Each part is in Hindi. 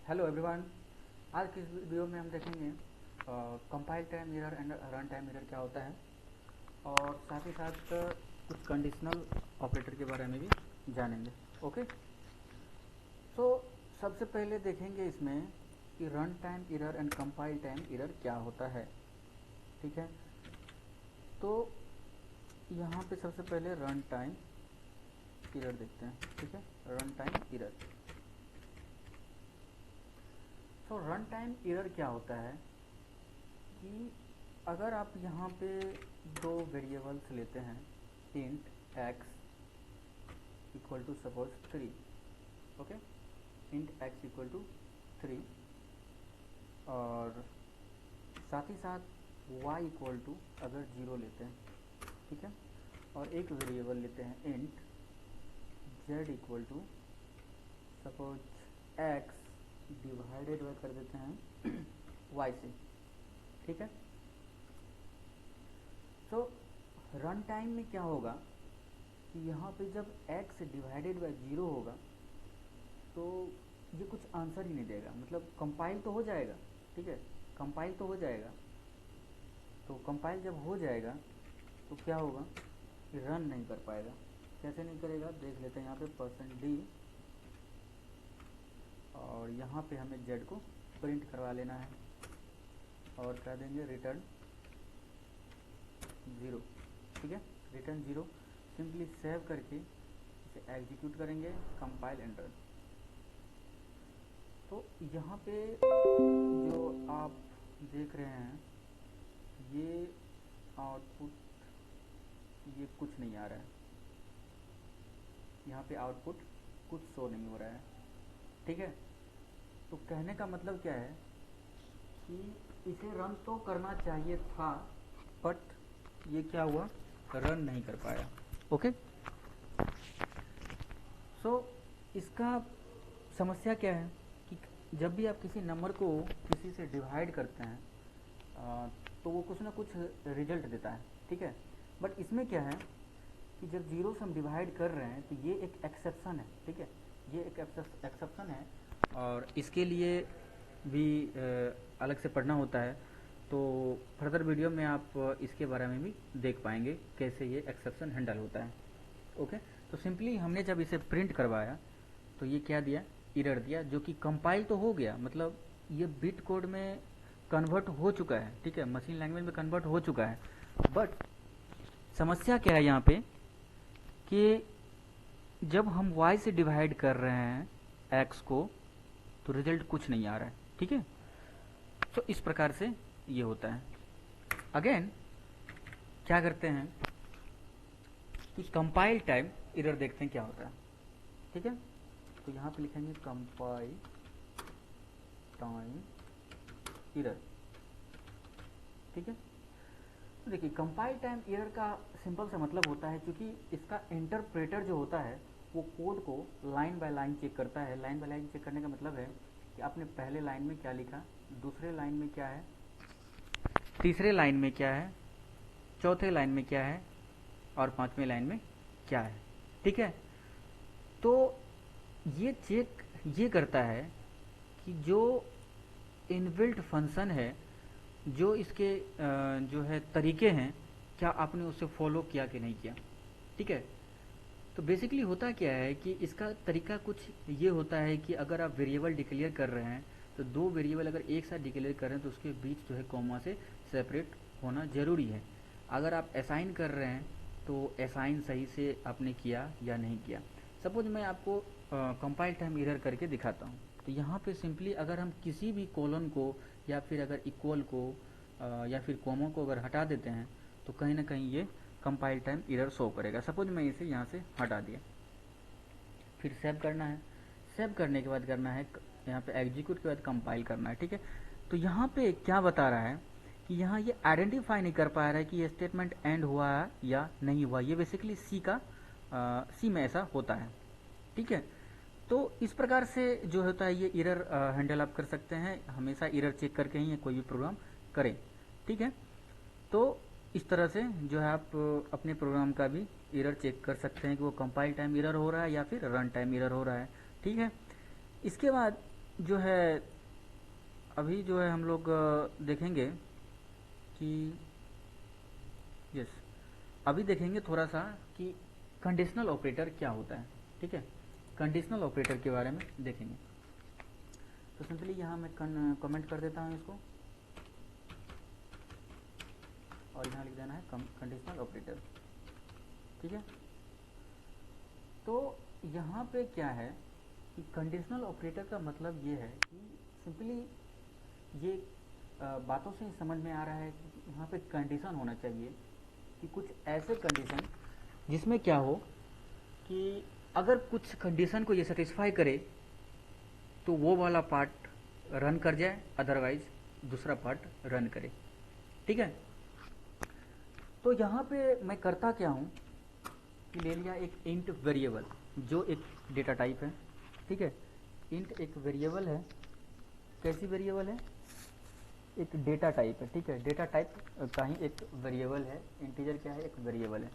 Hello everyone. आज की इस वीडियो में हम देखेंगे compile time error and run time error क्या होता है, और साथ ही साथ कुछ कंडीशनल ऑपरेटर के बारे में भी जानेंगे। ओके, सो सबसे पहले देखेंगे इसमें कि run time error and compile time error क्या होता है। ठीक है, तो यहाँ पे सबसे पहले रन टाइम एरर देखते हैं। ठीक है, रन टाइम एरर। तो रन टाइम एरर क्या होता है कि अगर आप यहाँ पे दो वेरिएबल्स लेते हैं, int x equal to suppose 3। Okay, int x equal to 3, और साथ ही साथ y इक्वल टू अगर 0 लेते हैं, ठीक है, और एक वेरिएबल लेते हैं int z equal to suppose x divided by कर देते हैं y से। ठीक है, तो रन टाइम में क्या होगा कि यहाँ पे जब x डिवाइडेड बाय 0 होगा तो ये कुछ आंसर ही नहीं देगा, मतलब कंपाइल तो हो जाएगा। ठीक है, कंपाइल तो हो जाएगा। तो कंपाइल जब हो जाएगा तो क्या होगा कि रन नहीं कर पाएगा। कैसे नहीं करेगा देख लेते हैं। यहाँ पे %d, और यहाँ पे हमें z को प्रिंट करवा लेना है और क्या देंगे, रिटर्न 0। ठीक है, रिटर्न 0। सिंपली सेव करके इसे एग्जीक्यूट करेंगे, कंपाइल एंड रन। तो यहाँ पे जो आप देख रहे हैं ये आउटपुट, ये कुछ नहीं आ रहा है। यहाँ पे आउटपुट कुछ शो नहीं हो रहा है। ठीक है, तो कहने का मतलब क्या है कि इसे रन तो करना चाहिए था, बट ये क्या हुआ, रन नहीं कर पाया। ओके, सो इसका समस्या क्या है कि जब भी आप किसी नंबर को किसी से डिवाइड करते हैं तो वो कुछ ना कुछ रिजल्ट देता है। ठीक है, बट इसमें क्या है कि जब 0 से हम डिवाइड कर रहे हैं तो ये एक एक्सेप्शन है। ठीक है, ये एक एक्सेप्शन है, और इसके लिए भी अलग से पढ़ना होता है। तो फर्दर वीडियो में आप इसके बारे में भी देख पाएंगे कैसे ये एक्सेप्शन हैंडल होता है। ओके, तो सिंपली हमने जब इसे प्रिंट करवाया तो ये क्या दिया, एरर दिया, जो कि कंपाइल तो हो गया, मतलब ये बिट कोड में कन्वर्ट हो चुका है। ठीक है, मशीन लैंग्वेज में कन्वर्ट हो चुका है, बट समस्या क्या है यहाँ पे कि जब हम y से डिवाइड कर रहे हैं x को तो रिजल्ट कुछ नहीं आ रहा है। ठीक है, तो इस प्रकार से ये होता है। अगेन क्या करते हैं कि कंपाइल टाइम एरर देखते हैं क्या होता है। ठीक है, तो यहाँ पे लिखेंगे कंपाइल टाइम एरर। ठीक है, तो देखिए कंपाइल टाइम एरर का सिंपल सा मतलब होता है, क्योंकि इसका इंटरप्रेटर जो होता है वो कोड को लाइन बाय लाइन चेक करता है। लाइन बाय लाइन चेक करने का मतलब है कि आपने पहले लाइन में क्या लिखा, दूसरे लाइन में क्या है, तीसरे लाइन में क्या है, चौथे लाइन में क्या है, और पांचवें लाइन में क्या है। ठीक है, तो ये चेक ये करता है कि जो इनबिल्ट फंक्शन है, जो इसके जो है तरीके हैं, क्या आपने उसे फॉलो किया कि नहीं किया। ठीक है, तो बेसिकली होता क्या है कि इसका तरीका कुछ ये होता है कि अगर आप वेरिएबल डिक्लेयर कर रहे हैं तो दो वेरिएबल अगर एक साथ डिक्लेयर कर रहे हैं तो उसके बीच जो है कॉमा से सेपरेट होना ज़रूरी है। अगर आप असाइन कर रहे हैं तो असाइन सही से आपने किया या नहीं किया। सपोज मैं आपको कंपाइल टाइम एरर करके दिखाता हूँ। तो यहाँ पे सिंपली अगर हम किसी भी कॉलन को या फिर अगर इक्वल को या फिर कॉमा को अगर हटा देते हैं तो कहीं ना कहीं ये कंपाइल टाइम एरर शो करेगा। सपोज मैं इसे यहाँ से हटा दिया, फिर सेव करना है। सेव करने के बाद करना है यहाँ पे एग्जीक्यूट के बाद कंपाइल करना है। ठीक है, तो यहाँ पे क्या बता रहा है कि यहाँ ये आइडेंटिफाई नहीं कर पा रहा है कि ये स्टेटमेंट एंड हुआ है या नहीं हुआ। ये बेसिकली सी में ऐसा होता है। ठीक है, तो इस प्रकार से जो होता है ये एरर हैंडल आप कर सकते हैं। हमेशा एरर चेक करके ही कोई भी प्रोग्राम करें। ठीक है, तो इस तरह से जो है आप अपने प्रोग्राम का भी एरर चेक कर सकते हैं कि वो कंपाइल टाइम एरर हो रहा है या फिर रन टाइम एरर हो रहा है। ठीक है, इसके बाद जो है अभी जो है हम लोग देखेंगे कि यस अभी देखेंगे थोड़ा सा कि कंडीशनल ऑपरेटर क्या होता है। ठीक है, कंडीशनल ऑपरेटर के बारे में देखेंगे। तो सिंपली यहाँ मैं कमेंट कर देता हूँ इसको, और यहाँ लिख देना है कंडीशनल ऑपरेटर। ठीक है, तो यहाँ पे क्या है कि कंडीशनल ऑपरेटर का मतलब ये है कि सिंपली ये बातों से ही समझ में आ रहा है कि यहाँ पे कंडीशन होना चाहिए कि कुछ ऐसे कंडीशन जिसमें क्या हो कि अगर कुछ कंडीशन को ये सेटिस्फाई करे तो वो वाला पार्ट रन कर जाए, अदरवाइज दूसरा पार्ट रन करे। ठीक है, तो यहाँ पे मैं करता क्या हूँ कि ले लिया एक इंट वेरिएबल जो एक डेटा टाइप है। ठीक है, इंट एक वेरिएबल है। कैसी वेरिएबल है? एक डेटा टाइप है। ठीक है, डेटा टाइप का ही एक वेरिएबल है। इंटीजर क्या है? एक वेरिएबल है।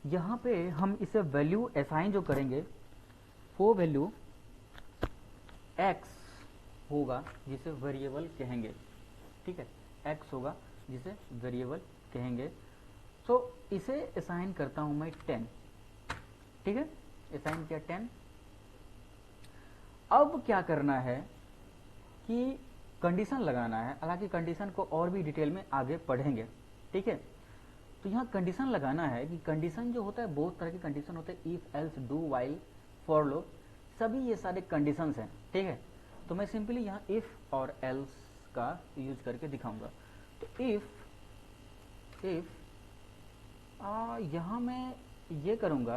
यहाँ पे हम इसे वैल्यू असाइन जो करेंगे वो वैल्यू x होगा जिसे वेरिएबल कहेंगे। ठीक है, x होगा जिसे वेरिएबल कहेंगे। तो इसे असाइन करता हूँ मैं 10। ठीक है, असाइन किया 10। अब क्या करना है कि कंडीशन लगाना है। हालांकि कंडीशन को और भी डिटेल में आगे पढ़ेंगे। ठीक है, तो यहाँ कंडीशन लगाना है कि कंडीशन जो होता है बहुत तरह की कंडीशन होते हैं, if else do while for loop, सभी ये सारे कंडीशंस हैं। ठीक है, तो मैं सिंपली यहाँ इफ और एल्स का यूज करके दिखाऊंगा। तो इफ यहाँ मैं ये करूँगा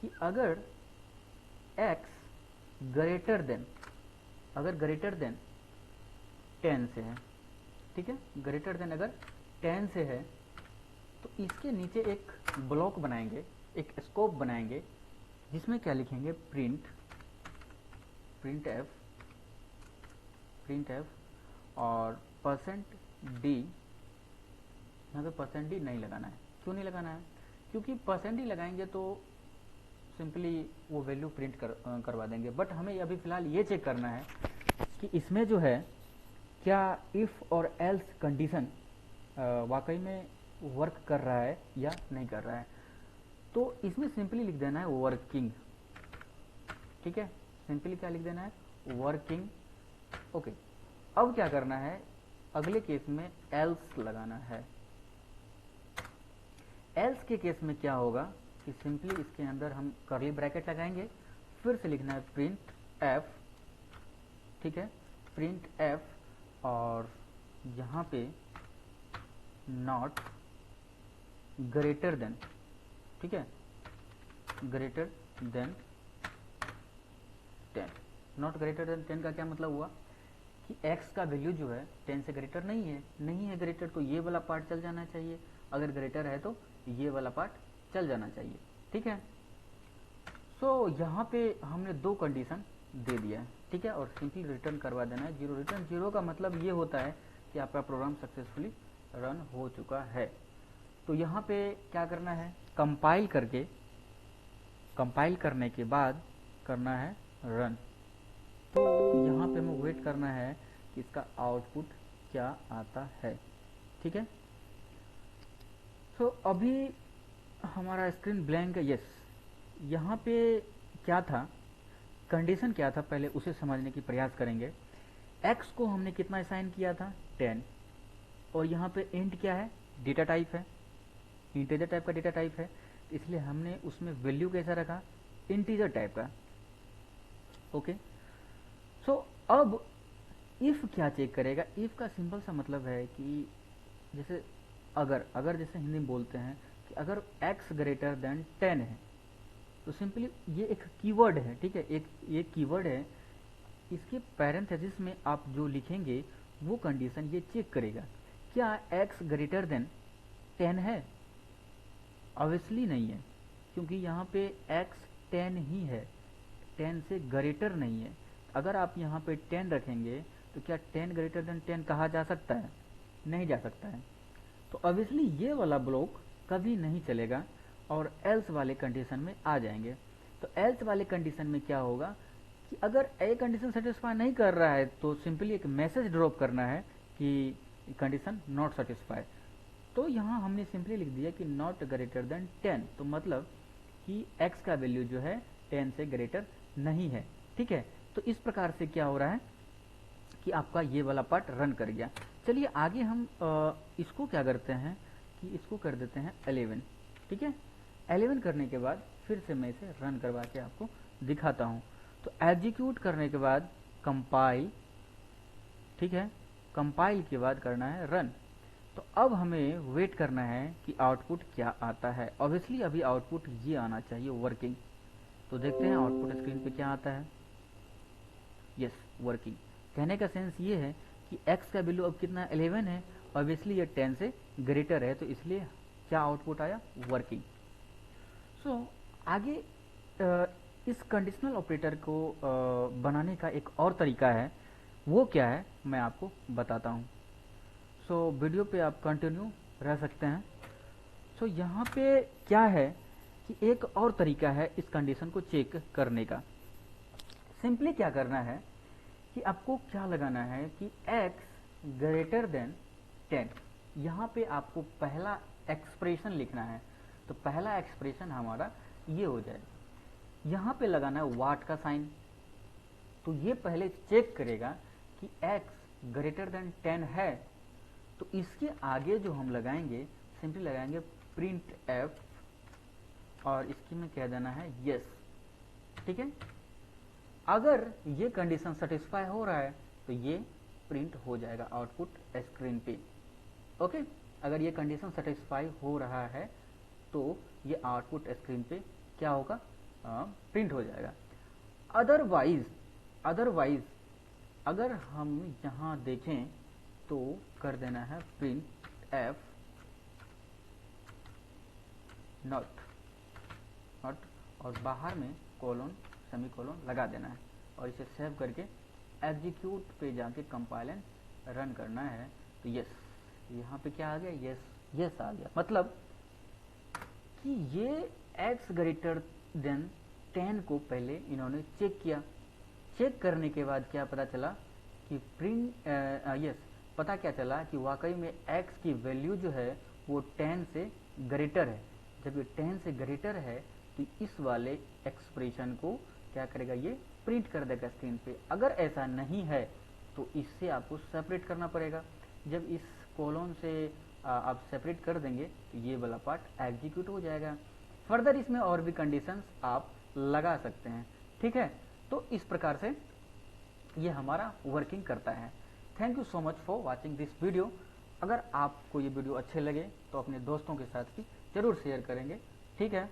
कि अगर x ग्रेटर देन, अगर ग्रेटर देन 10 से है, ठीक है, ग्रेटर देन अगर 10 से है तो इसके नीचे एक ब्लॉक बनाएंगे, एक स्कोप बनाएंगे जिसमें क्या लिखेंगे, प्रिंट एफ और %d। यहाँ पे %d नहीं लगाना है। क्यों नहीं लगाना है? क्योंकि %d लगाएंगे तो सिंपली वो वैल्यू प्रिंट करवा देंगे। बट हमें अभी फ़िलहाल ये चेक करना है कि इसमें जो है क्या इफ़ और एल्स कंडीशन वाकई में वर्क कर रहा है या नहीं कर रहा है। तो इसमें सिंपली लिख देना है वर्किंग। ठीक है, सिंपली क्या लिख देना है, वर्किंग। ओके, अब क्या करना है, अगले केस में एल्स लगाना है। एल्स के केस में क्या होगा कि सिंपली इसके अंदर हम कर्ली ब्रैकेट लगाएंगे, फिर से लिखना है प्रिंट एफ। ठीक है, प्रिंट एफ और यहाँ पे नॉट ग्रेटर देन, ठीक है, greater than 10। Not greater than 10 का क्या मतलब हुआ कि x का वैल्यू जो है 10 से ग्रेटर नहीं है ग्रेटर, तो ये वाला पार्ट चल जाना चाहिए। अगर ग्रेटर है तो ये वाला पार्ट चल जाना चाहिए। ठीक है, सो यहाँ पे हमने दो कंडीशन दे दिया है। ठीक है, और सिंपली रिटर्न करवा देना है 0। रिटर्न 0 का मतलब ये होता है कि आपका प्रोग्राम सक्सेसफुली रन हो चुका है। तो यहाँ पे क्या करना है, कंपाइल करके, कंपाइल करने के बाद करना है रन। तो यहाँ पे हमें वेट करना है कि इसका आउटपुट क्या आता है। ठीक है, तो अभी हमारा स्क्रीन ब्लैंक है। यस, यहाँ पे क्या था, कंडीशन क्या था, पहले उसे समझने की प्रयास करेंगे। x को हमने कितना असाइन किया था, 10। और यहाँ पे इंट क्या है, डेटा टाइप है, इंटीजर टाइप का डेटा टाइप है, इसलिए हमने उसमें वैल्यू कैसा रखा, इंटीजर टाइप का। ओके, सो अब इफ़ क्या चेक करेगा, इफ़ का सिंपल सा मतलब है कि जैसे अगर जैसे हिंदी में बोलते हैं कि अगर x ग्रेटर देन 10 है तो सिंपली ये एक कीवर्ड है। ठीक है, एक ये कीवर्ड है, इसके पैरेंथेसिस में आप जो लिखेंगे वो कंडीशन ये चेक करेगा क्या x ग्रेटर देन 10 है। ऑब्वियसली नहीं है, क्योंकि यहाँ पे x 10 ही है, 10 से ग्रेटर नहीं है। अगर आप यहाँ पे 10 रखेंगे तो क्या 10 ग्रेटर देन 10 कहा जा सकता है? नहीं जा सकता है। तो ऑब्वियसली ये वाला ब्लॉक कभी नहीं चलेगा, और एल्स वाले कंडीशन में आ जाएंगे। तो एल्स वाले कंडीशन में क्या होगा कि अगर ए कंडीशन सेटिस्फाई नहीं कर रहा है तो सिंपली एक मैसेज ड्रॉप करना है कि कंडीशन नॉट सेटिस्फाई। तो यहाँ हमने सिंपली लिख दिया कि नॉट ग्रेटर देन 10, तो मतलब कि x का वैल्यू जो है 10 से ग्रेटर नहीं है। ठीक है, तो इस प्रकार से क्या हो रहा है कि आपका ये वाला पार्ट रन कर गया। चलिए आगे हम इसको क्या करते हैं कि इसको कर देते हैं 11। ठीक है, 11 करने के बाद फिर से मैं इसे रन करवा के आपको दिखाता हूँ। तो एग्जीक्यूट करने के बाद कंपाइल, ठीक है, कंपाइल के बाद करना है रन। तो अब हमें वेट करना है कि आउटपुट क्या आता है। ऑब्वियसली अभी आउटपुट ये आना चाहिए वर्किंग। तो देखते हैं आउटपुट स्क्रीन पे क्या आता है। Yes, working. कहने का सेंस ये है कि x का वैल्यू अब कितना 11 है, ऑब्वियसली ये 10 से ग्रेटर है, तो इसलिए क्या आउटपुट आया, वर्किंग। सो आगे इस कंडीशनल ऑपरेटर को बनाने का एक और तरीका है, वो क्या है मैं आपको बताता हूँ। सो वीडियो पे आप कंटिन्यू रह सकते हैं। सो यहाँ पे क्या है कि एक और तरीका है इस कंडीशन को चेक करने का। सिंपली क्या करना है कि आपको क्या लगाना है कि x ग्रेटर देन 10। यहाँ पे आपको पहला एक्सप्रेशन लिखना है। तो पहला एक्सप्रेशन हमारा ये हो जाए, यहाँ पे लगाना है वाट का साइन। तो ये पहले चेक करेगा कि x ग्रेटर देन 10 है, तो इसके आगे जो हम लगाएंगे सिंपली लगाएंगे प्रिंट एफ, और इसकी में कह देना है यस। ठीक है, अगर ये कंडीशन सेटिस्फाई हो रहा है तो ये प्रिंट हो जाएगा आउटपुट स्क्रीन पे। ओके, अगर ये कंडीशन सेटिस्फाई हो रहा है तो ये आउटपुट स्क्रीन पे क्या होगा, प्रिंट हो जाएगा। अदरवाइज अगर हम यहाँ देखें तो कर देना है प्रिंट एफ नॉट और बाहर में कोलोन सेमीकोलोन लगा देना है, और इसे सेव करके एग्जीक्यूट पे जाके कंपाइल एंड रन करना है। तो यस, यहाँ पे क्या आ गया, यस आ गया। मतलब कि ये x ग्रेटर देन 10 को पहले इन्होंने चेक किया। चेक करने के बाद क्या पता चला कि पता क्या चला कि वाकई में x की वैल्यू जो है वो 10 से ग्रेटर है। जब ये 10 से ग्रेटर है तो इस वाले एक्सप्रेशन को क्या करेगा, ये प्रिंट कर देगा स्क्रीन पे। अगर ऐसा नहीं है तो इससे आपको सेपरेट करना पड़ेगा। जब इस कोलोन से आप सेपरेट कर देंगे तो ये वाला पार्ट एग्जीक्यूट हो जाएगा। फर्दर इसमें और भी कंडीशंस आप लगा सकते हैं। ठीक है, तो इस प्रकार से ये हमारा वर्किंग करता है। Thank you so much for watching this video. अगर आपको ये वीडियो अच्छे लगे तो अपने दोस्तों के साथ भी जरूर शेयर करेंगे। ठीक है।